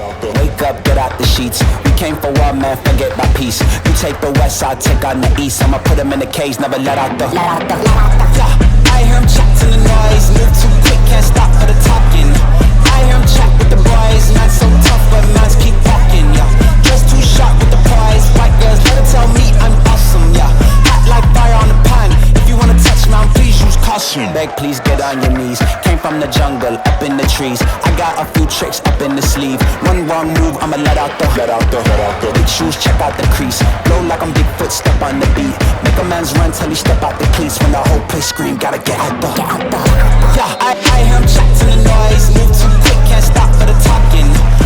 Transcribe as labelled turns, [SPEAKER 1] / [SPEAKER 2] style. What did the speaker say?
[SPEAKER 1] Wake up, get out the sheets. We came for war, man, forget my peace. You take the west, I'll take on the east. I'ma put him in the cage, never let out the. Yeah, I hear him chat to the noise. Move too quick, can't stop for the talking. I hear him chat with the boys. Man so tough, but mans keep walking. Yeah, just too sharp with the prize. White girls, let her tell me I'm awesome. Yeah, hot like fire on the pan. If you wanna touch me, please use caution. Beg, please get on your knees. Came from the jungle, up in the trees. I got a few tricks up in the sleeve. One wrong move, I'ma let out the. Big shoes, check out the crease. Blow like I'm Bigfoot, step on the beat. Make a man's run till he step out the cleats. When the whole place scream, gotta get out the. Yeah, I hear him chat to the noise. Move too quick, can't stop for the talking.